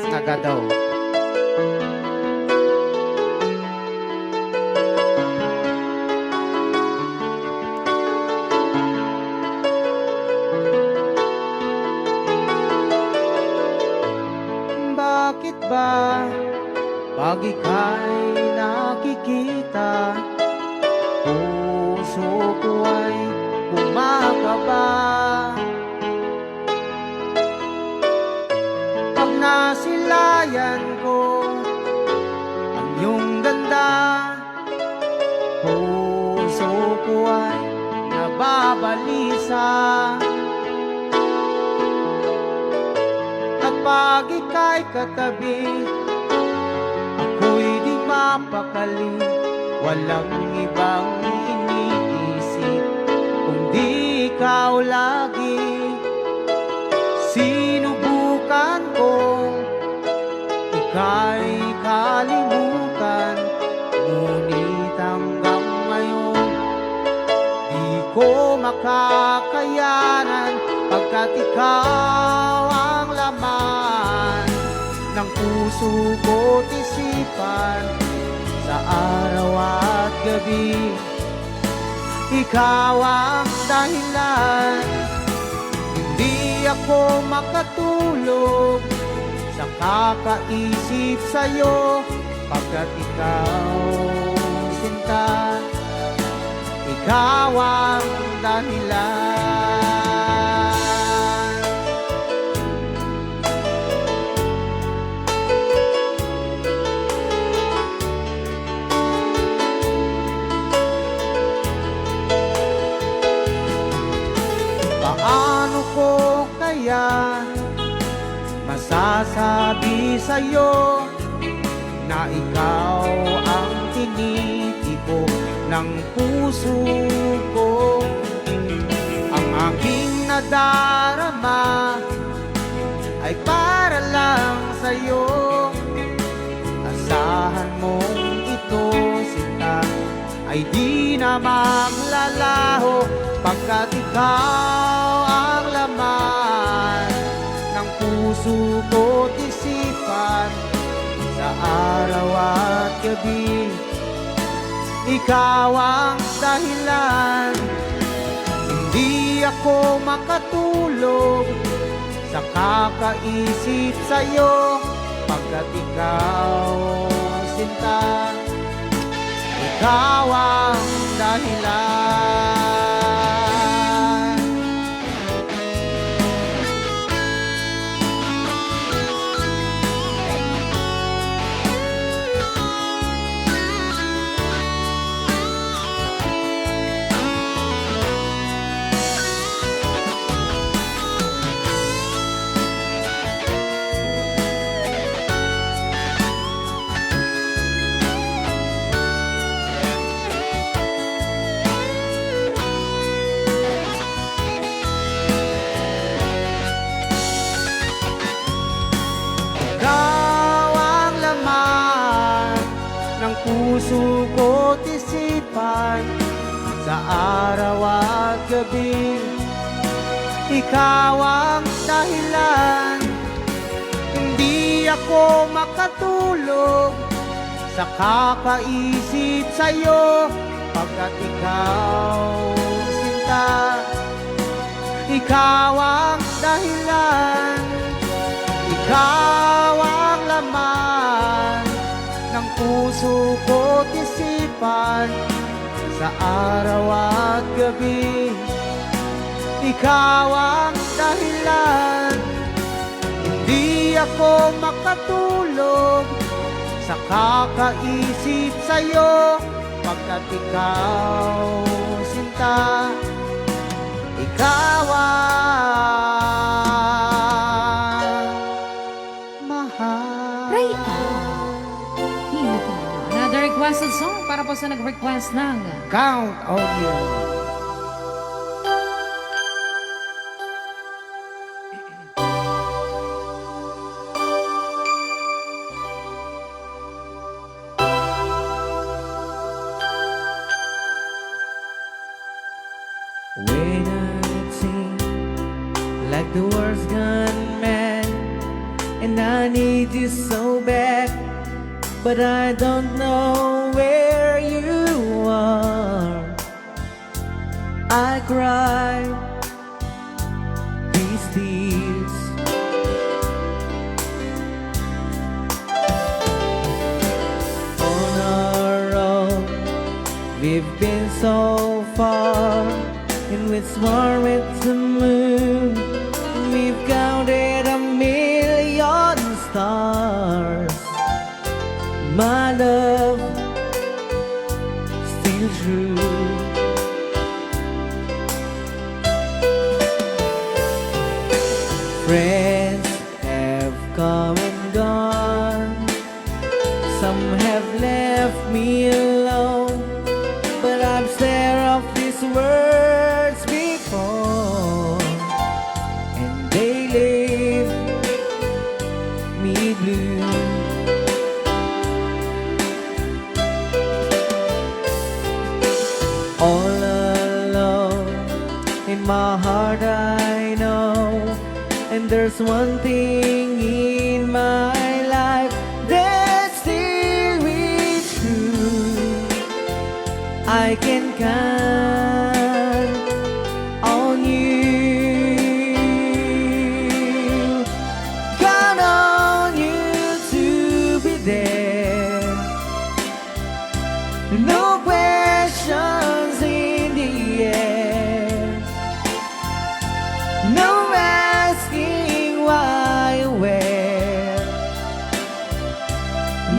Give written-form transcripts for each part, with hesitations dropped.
Nagadaw. Bakit ba pag ika'y nakikita, puso ko ay kumakaba? Pag nasilayan ko ang iyong ganda, puso ko ay nababalisa. At pag ika'y katabi, ako'y di mapakali, walang ibang iniisip kundi ikaw lagi. Sinubukan kong ika'y kalimutan, ngunit hanggang ngayon di ko makakayanan, pagkat ikaw ang laman ng puso ko't isipan sa araw at gabi. Ikaw ang dahilan, hindi ako makatulog sa kakaisip sa'yo, pagkat ikaw, sinta, ikaw ang dahilan. Paano ko kaya masasabi sa'yo na ikaw ang tinitibok ng puso ko? Ang aking nadarama ay para lang sa'yo. Asahan mong ito, sinta, ay di na maglalaho, pagkat ikaw ang laman ng puso ko't isipan sa araw at gabi. Ikaw ang dahilan, hindi ako makatulog sa kakaisip sa'yo, pagkat ikaw, sinta, ikaw ang dahilan. Puso ko't isipan sa araw at gabi. Ikaw ang dahilan, hindi ako makatulog sa kakaisip sa'yo, pagkat ikaw, sinta, ikaw ang dahilan. Ikaw ang laman ng puso ko't isipan sa araw at gabi. Ikaw ang dahilan, hindi ako makatulog sa kakaisip sa'yo, pagkat ikaw, sinta, ikaw ang mahal. Another requested song para po sa nag-request ng Count on You. When it seemed like the world's gone mad and I need you so bad, but I don't know where you are. I cry these tears. On our own, we've been so far, and with sworn with the moon, we've counted a million stars. My love, still true. Friends have come and gone, some have left me alone, but I've said of these words before, and they leave me blue. All alone in my heart I know, and there's one thing in my life that's still is true. I can count on you, count on you to be there. No questions in the air, no asking why or where,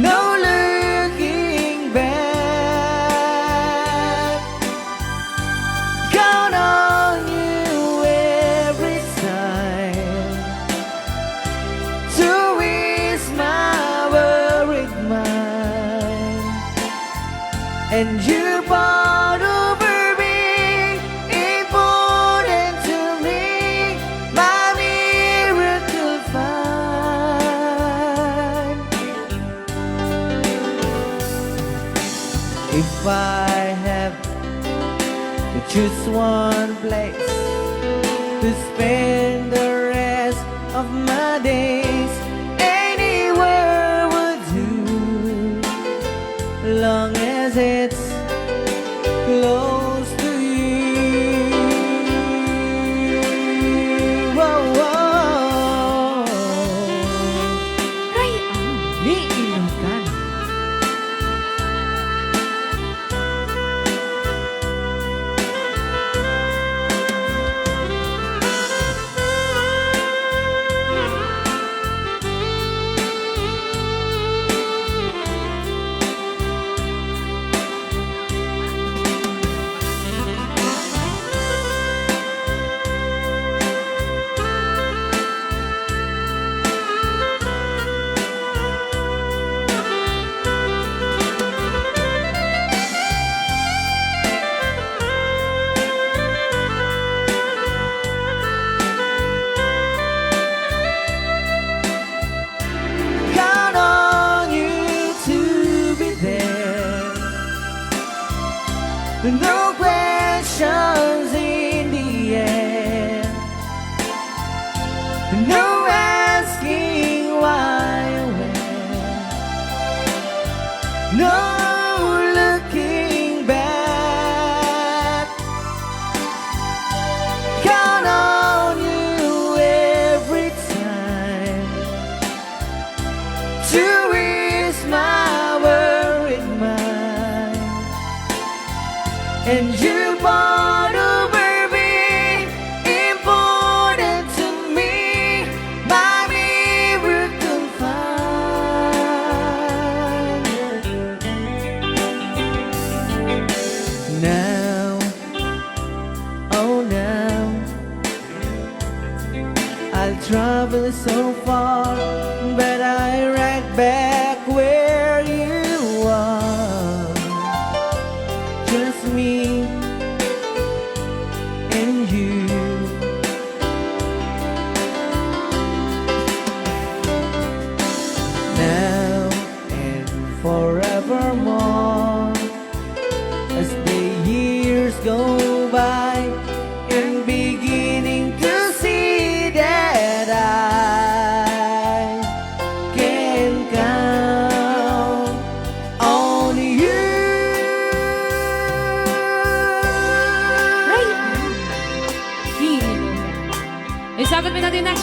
no looking back. Count on you every time to ease my worried mind, and you brought over me, important to me, my miracle find. If I have to choose one place to spend the rest of my days, anywhere would do, long as it's close to you. Whoa, whoa. Ni Ilocan. Count on you to be there. No questions in the air, no asking why or where, no looking back. Count on you every time to ease my worried mind, and you brought over me, important to me, my miracle find. Now, oh now, I'll travel so far, but I right back where you are. Just me and you. Now and forevermore, as the years go by, and beginning to see that I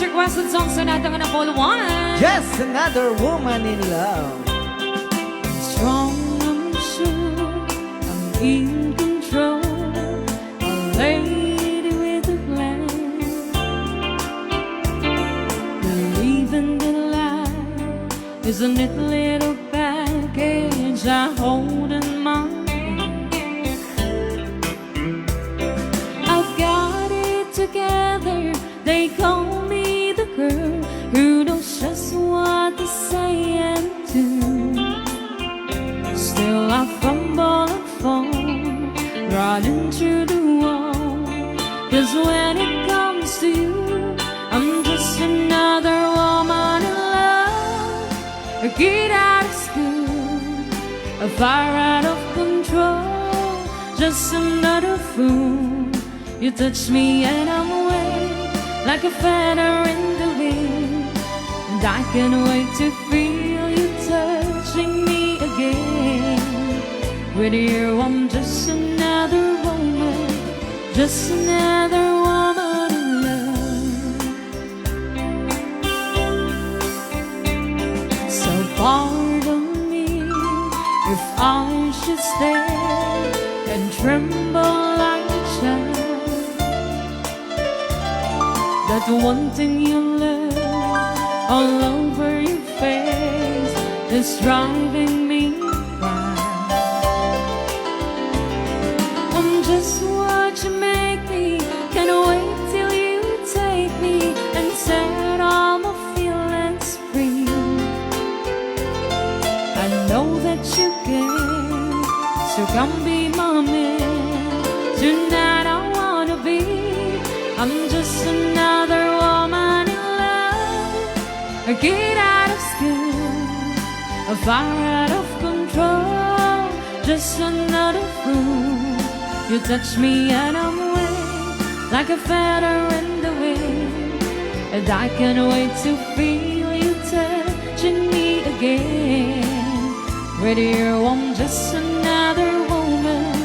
most requested song sa natin na Paul One. Just another woman in love. Strong, I'm sure, I'm in control. A lady with a plan. Believe in the light is a neat little package I hold in my hand. I've got it together. They call me the girl who knows just what to say and do. Still I fumble and fall, running through the wall. 'Cause when it comes to you, I'm just another woman in love. A kid out of school, a fire out of control. Just another fool. You touch me and I'm away, like a feather in the wind. And I can't wait to feel you touching me again. With you I'm just another woman, just another woman in love. So pardon me if I should stay and tremble like a child. That one thing you love all over your face is driving me wild. I'm just what you make me. Can't wait till you take me and set all my feelings free. I know that you can, so come be my man. Tonight I wanna be. I'm just another woman in love. A kid out of school, a fire out of control. Just another fool. You touch me and I'm away, like a feather in the wind. And I can't wait to feel you touching me again. With you I'm just another woman,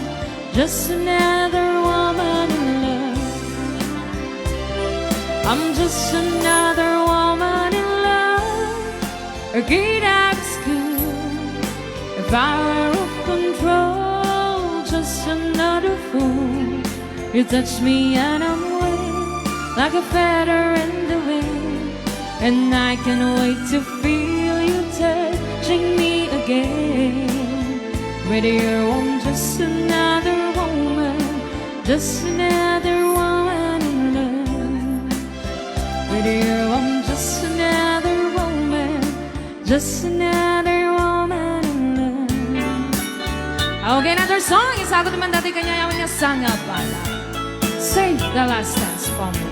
just another woman in love. I'm just another woman in love. A kid out of school, a fire of control. Just another fool. You touch me and I'm away, like a feather in the wind. And I can't wait to feel you touching me again. With you I'm just another woman, just another woman in love. With you I'm just another woman, just another woman in love. Okay, another song. Isagot naman dati kanya yaman niya sanga pala. Save the last dance for me.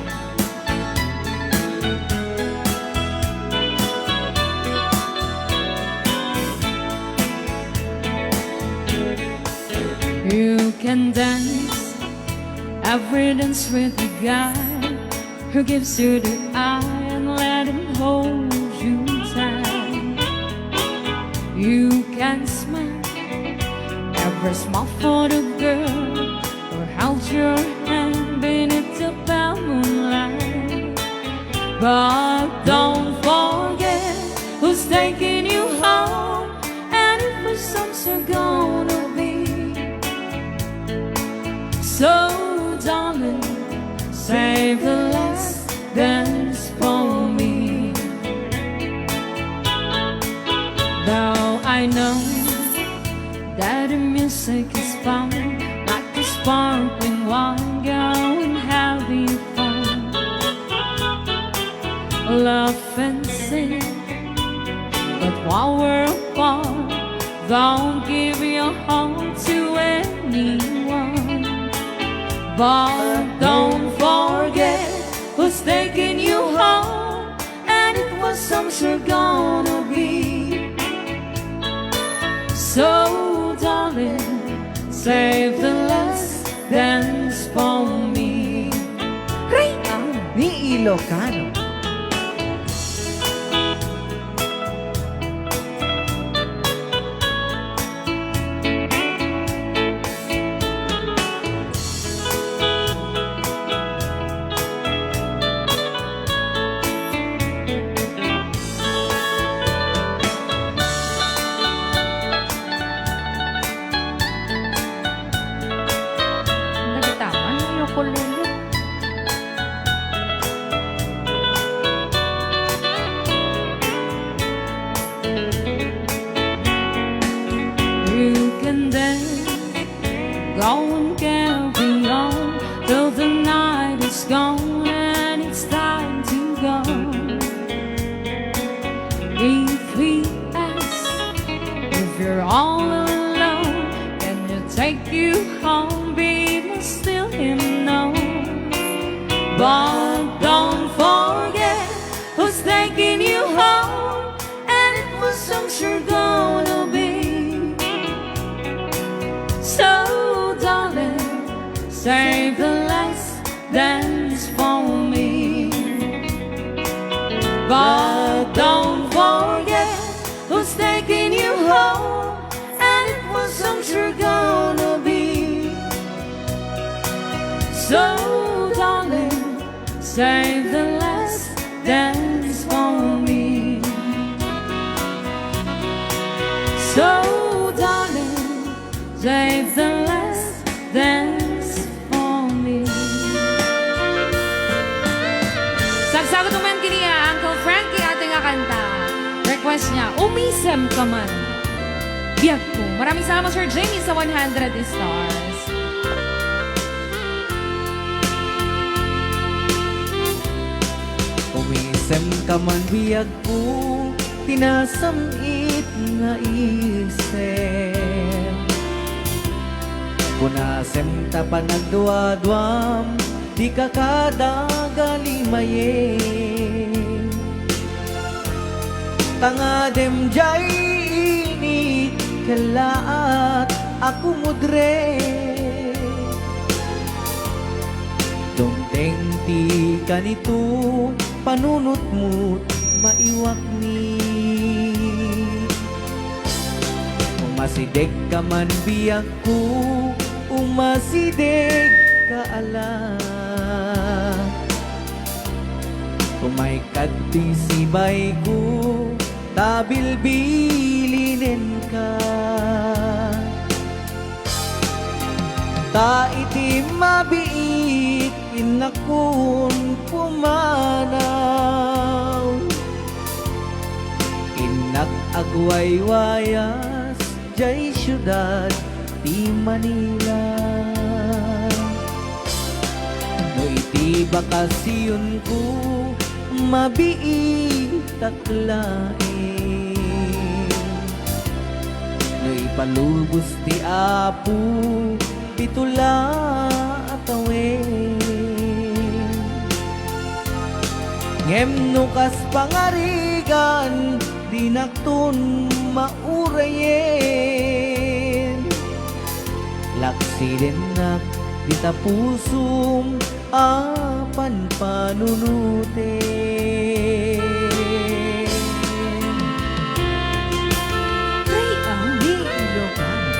You can dance every dance with the guy who gives you the eye and let him hold you tight. You can smile every smile for the girl who held your hand beneath the pale moonlight. But don't forget who's taking you home, and if for some you're gonna be. So darling, save the last dance for me. Though I know that the music is fun, like a sparkling wine, going having fun. Love and sing, but while we're apart, don't give your heart to anyone. But don't forget who's taking you home, and it was some sure gonna be. So darling, save the last dance for me. Ni Ilocano. you're all alone. Can you take you home, baby? Still him no. But don't forget who's taking you home, and it was I'm sure gonna be. So darling, save the last dance for me. But don't forget who's taking you home, and it was I'm sure gonna be. So darling, save the last dance for me. So darling, save the last dance for me. Sagsagot naman kiniya Uncle Frankie ating kanta. Request niya, umisem ka man. Biyag ko. Maraming salamat Sir Jamie sa 100 stars. Umisem ka man biyag ko, tinasamit nga isem. Kunasem ta pa nagduwa-duwam, di ka kadagalimayen. Tangadem jay init, kalaat ako mudre. Dumteng ti kanito, panunot mo't maiwak ni. Umasideg ka man biyag ko, umasideg ka ala. Kumay kadisibay ko, tabilbilinin ka. Ta iti mabiit, inakun pumanaw. Inak agwaywayas, jay syudad ti Manila. No iti bakasyon ko, mabiit aklain. No ipalubos ti Apo, pitula atawin. Ngem no kas pangarigan, di naktun maurayen. Laksi din nak di tapusum, apan panunutin. Ay, ang di Ilocano.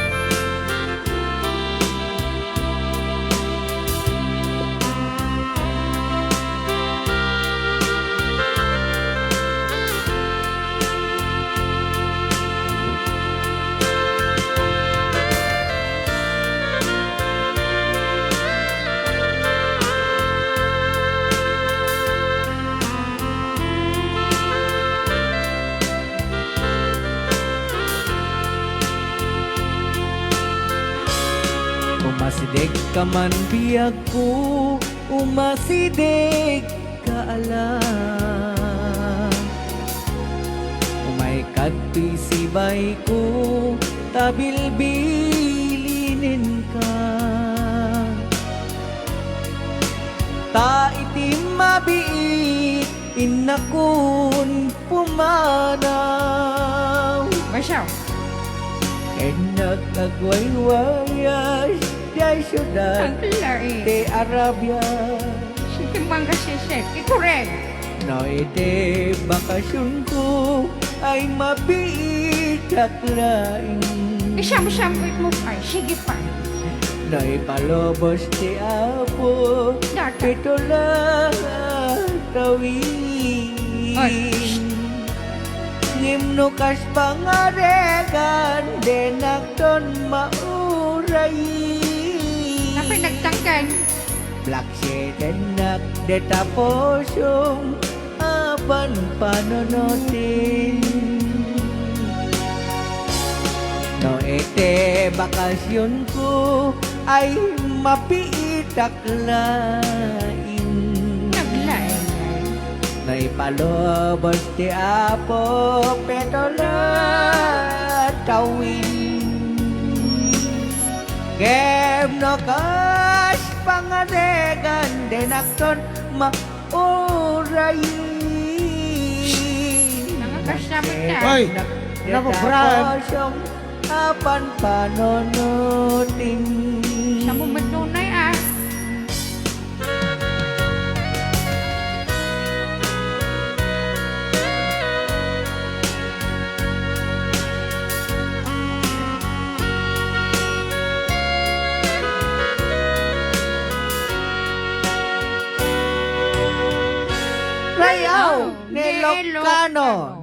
Umasideg ka man biyag ko, umasideg ka ala. Umay kadpisibay ko, tabilbilinin ka. Ta iti mabiit, inakun pumanaw. Marshall. Enak agwaywayas, jay syudad Ang lain. de Arabia. Sige mangga sisek. Ikurek. No ite bakasyon ko ay mabiit aklain. Isam-samit mo pa. Sige pa. No ipalobos ti Apo, Data. pitula tawin. Oy. Ngimno kas pangaregan, denakton mauray. Napay nagtangkan. Black shade enak de taposong, apan panonotin. No ete bakasyon ko ay mapiit aklain. Naglain. Naipalobos ti Apo, petola gawin. Kem no kas pangadegan denakton mauray. Nakakasama ka. Hoy, kenapa Brian? Kosong apan panonotin. Siya mo matunay ah. Rayaw ni Ilocano.